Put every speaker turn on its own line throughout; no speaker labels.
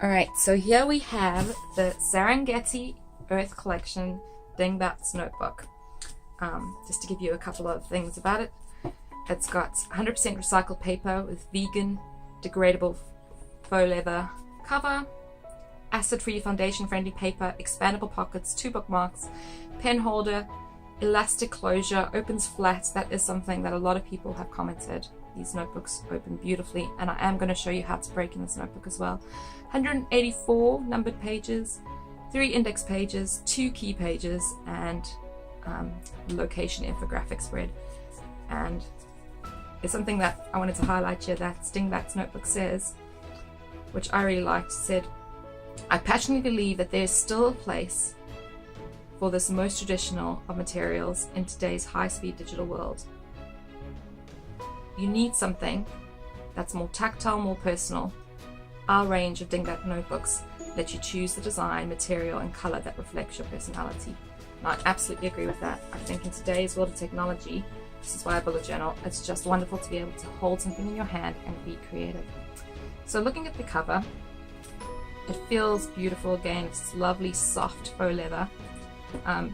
Alright, so here we have the Serengeti Earth Collection Dingbats notebook. Just to give you a couple of things about it. It's got 100% recycled paper with vegan, degradable faux leather cover, acid-free foundation-friendly paper, expandable pockets, 2 bookmarks, pen holder, elastic closure, opens flat. That is something that a lot of people have commented. These notebooks open beautifully, and I am going to show you how to break in this notebook as well. 184 numbered pages, 3 index pages, 2 key pages, and location infographic spread. And it's something that I wanted to highlight here that Dingbats notebook says, which I really liked, said, "I passionately believe that there is still a place for this most traditional of materials in today's high-speed digital world. You need something that's more tactile, more personal. Our range of Dingbat notebooks let you choose the design, material, and color that reflects your personality." And I absolutely agree with that. I think in today's world of technology, this is why I bullet journal, it's just wonderful to be able to hold something in your hand and be creative. So looking at the cover, it feels beautiful again. It's lovely, soft faux leather.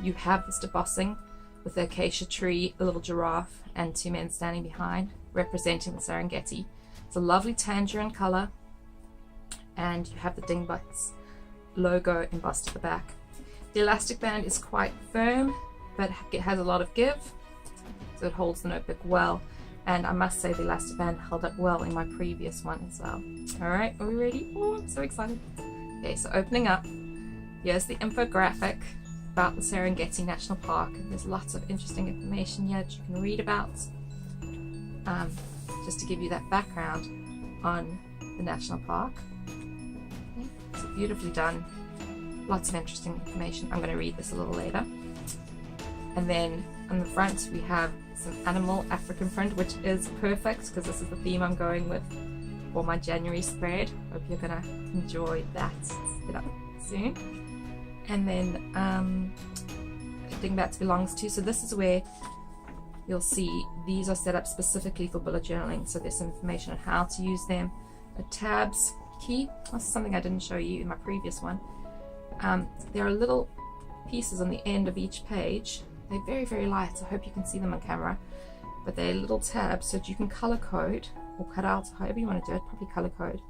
You have this embossing with the acacia tree, a little giraffe, and 2 men standing behind, representing the Serengeti. It's a lovely tangerine color, and you have the Dingbats logo embossed at the back. The elastic band is quite firm, but it has a lot of give, so it holds the notebook well. And I must say the elastic band held up well in my previous one as well. Alright, are we ready? Oh, I'm so excited. Okay, so opening up, here's the infographic about the Serengeti National Park. There's lots of interesting information here that you can read about, just to give you that background on the national park. Okay, so beautifully done, lots of interesting information. I'm going to read this a little later. And then on the front we have some animal African print, which is perfect because this is the theme I'm going with for my January spread. Hope you're going to enjoy that. Get up soon. And then Dingbats belongs to, so this is where you'll see these are set up specifically for bullet journaling. So there's some information on how to use them. A tabs key, that's something I didn't show you in my previous one. There are little pieces on the end of each page. They're very, very light, so I hope you can see them on camera. But they're little tabs so that you can color code or cut out, however you want to do it, probably color code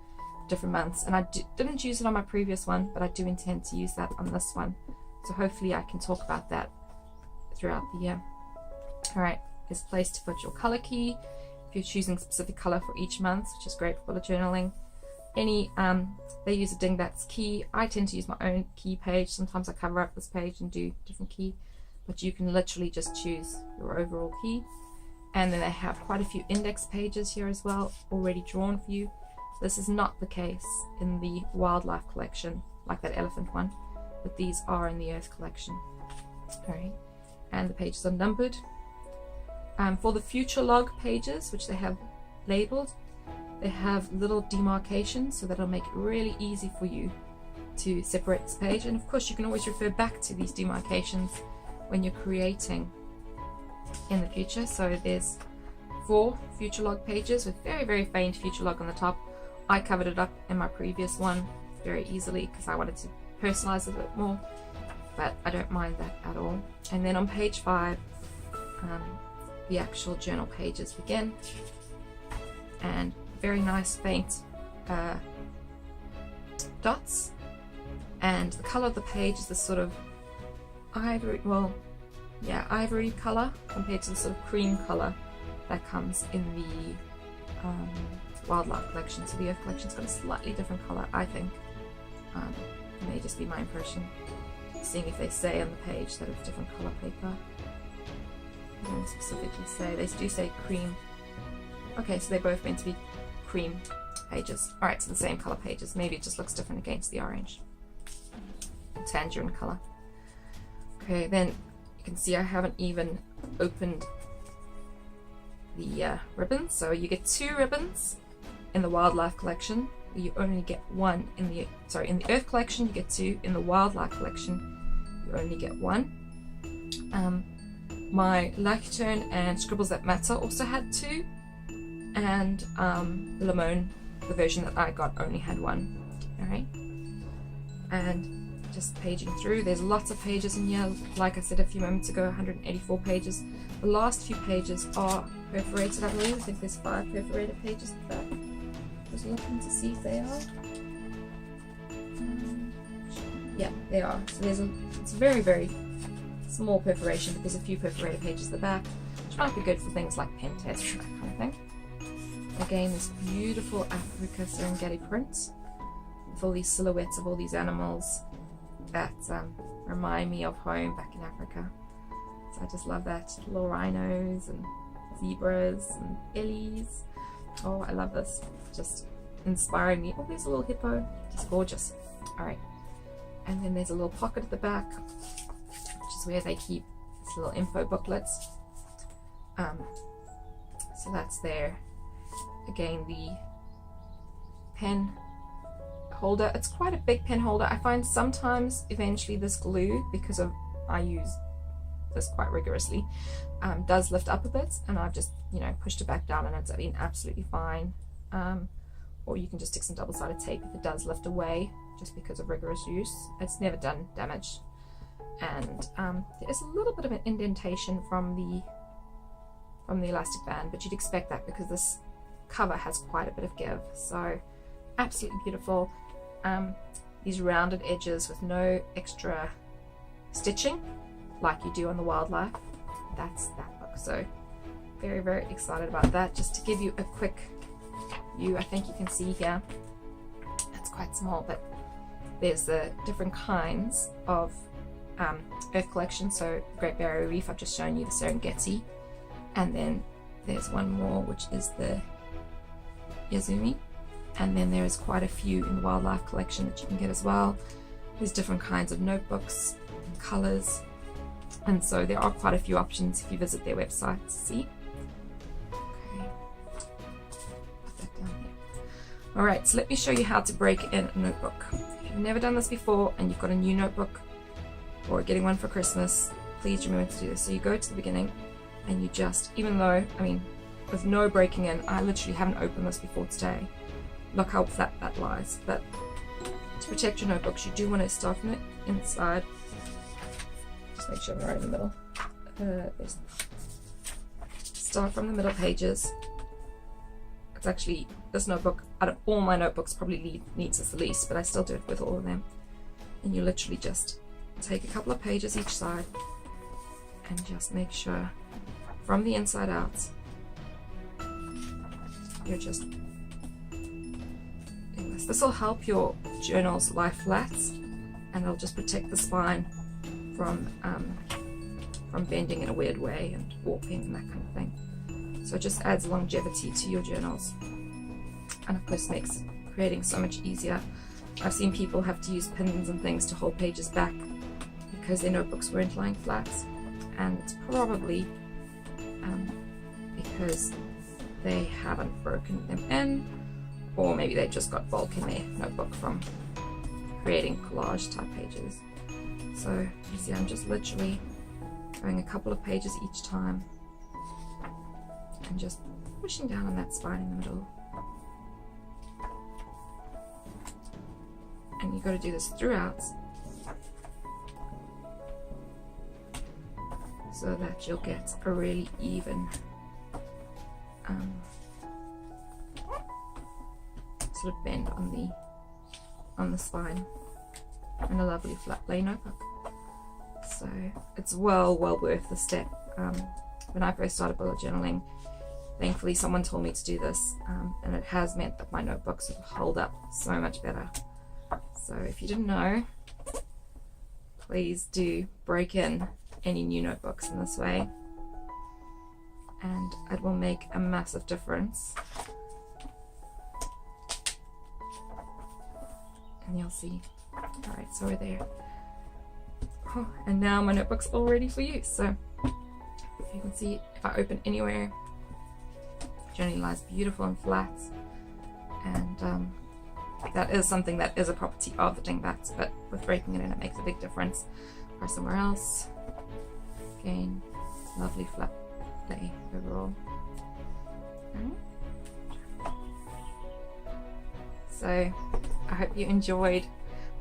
different months. And I didn't use it on my previous one, but I do intend to use that on this one. So hopefully I can talk about that throughout the year. Alright, there's a place to put your color key if you're choosing a specific color for each month, which is great for bullet journaling. They use a Dingbats key. I tend to use my own key page. Sometimes I cover up this page and do different key, but you can literally just choose your overall key. And then they have quite a few index pages here as well, already drawn for you. This is not the case in the wildlife collection, like that elephant one, but these are in the Earth collection. Alright, and the pages are numbered. For the future log pages, which they have labeled, they have little demarcations, so that'll make it really easy for you to separate this page. And of course you can always refer back to these demarcations when you're creating in the future. So there's 4 future log pages with very, very faint future log on the top. I covered it up in my previous one very easily because I wanted to personalize it a bit more, but I don't mind that at all. And then on page 5, the actual journal pages begin, and very nice faint dots, and the color of the page is this sort of ivory, ivory color compared to the sort of cream color that comes in the wildlife collection. So the Earth collection's got a slightly different color, I think. It may just be my impression, seeing if they say on the page that it's different color paper. They don't specifically say, they do say cream. Okay, so they're both meant to be cream pages. Alright, so the same color pages. Maybe it just looks different against the orange. Tangerine color. Okay, then you can see I haven't even opened the ribbons. So you get 2 ribbons in the wildlife collection. You only get 1 in the Earth collection. You get 2 in the wildlife collection. You only get 1. My Lucky Turn and Scribbles That Matter also had 2, and the Limone, the version that I got, only had 1. Alright, and just paging through. There's lots of pages in here. Like I said a few moments ago, 184 pages. The last few pages are perforated, I believe. I think there's 5 perforated pages at the back. Just looking to see if they are. Yeah, they are. So it's a very, very small perforation, but there's a few perforated pages at the back, which might be good for things like pen tests, that kind of thing. Again, this beautiful Africa Serengeti print with all these silhouettes of all these animals that remind me of home back in Africa. So I just love that. Little rhinos and zebras and ellies. Oh, I love this. Just inspiring me. Oh, there's a little hippo. Just gorgeous. Alright. And then there's a little pocket at the back, which is where they keep this little info booklets. So that's there. Again, the pen holder. It's quite a big pen holder. I find sometimes eventually this glue, because I use this quite rigorously, does lift up a bit, and I've just, you know, pushed it back down and it's been absolutely fine. Or you can just stick some double-sided tape if it does lift away, just because of rigorous use. It's never done damage. And there's a little bit of an indentation from the elastic band, but you'd expect that because this cover has quite a bit of give. So absolutely beautiful. These rounded edges with no extra stitching like you do on the wildlife. That's that book. So very, very excited about that. Just to give you a quick view, I think you can see here, it's quite small, but there's the different kinds of earth collection. So Great Barrier Reef, I've just shown you the Serengeti, and then there's one more, which is the Yazumi, and then there is quite a few in the wildlife collection that you can get as well. There's different kinds of notebooks and colors, and so there are quite a few options if you visit their website to see. Okay, put that down here. Alright, so let me show you how to break in a notebook. If you've never done this before and you've got a new notebook or getting one for Christmas, please remember to do this. So you go to the beginning and you just, even though, I mean, with no breaking in, I literally haven't opened this before today. Look how flat that lies. But to protect your notebooks, you do want to start from the inside. Just make sure I'm right in the middle. Start from the middle pages. It's actually, this notebook, out of all my notebooks, probably needs this the least, but I still do it with all of them. And you literally just take a couple of pages each side and just make sure from the inside out you're just doing this. This will help your journals lie flat, and it'll just protect the spine from bending in a weird way and warping and that kind of thing. So it just adds longevity to your journals, and of course makes creating so much easier. I've seen people have to use pins and things to hold pages back because their notebooks weren't lying flat, and it's probably because they haven't broken them in, or maybe they just got bulk in their notebook from creating collage type pages. So you see, I'm just literally going a couple of pages each time and just pushing down on that spine in the middle. And you've got to do this throughout so that you'll get a really even sort of bend on the spine, and a lovely flat lay notebook. So it's well worth the step. When I first started bullet journaling, thankfully someone told me to do this, and it has meant that my notebooks have held up so much better. So if you didn't know, please do break in any new notebooks in this way, and it will make a massive difference. And you'll see. Alright, so we're there. Oh, and now my notebook's all ready for use. So if you can see, if I open anywhere, it generally lies beautiful and flat, and that is something that is a property of the Dingbats, but with breaking it in, it makes a big difference. Or somewhere else, again, lovely flat lay overall. So I hope you enjoyed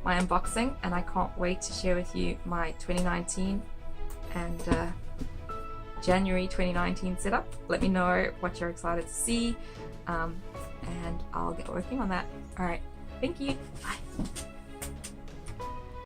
my unboxing, and I can't wait to share with you my 2019 and January 2019 setup. Let me know what you're excited to see, and I'll get working on that. Alright, thank you. Bye.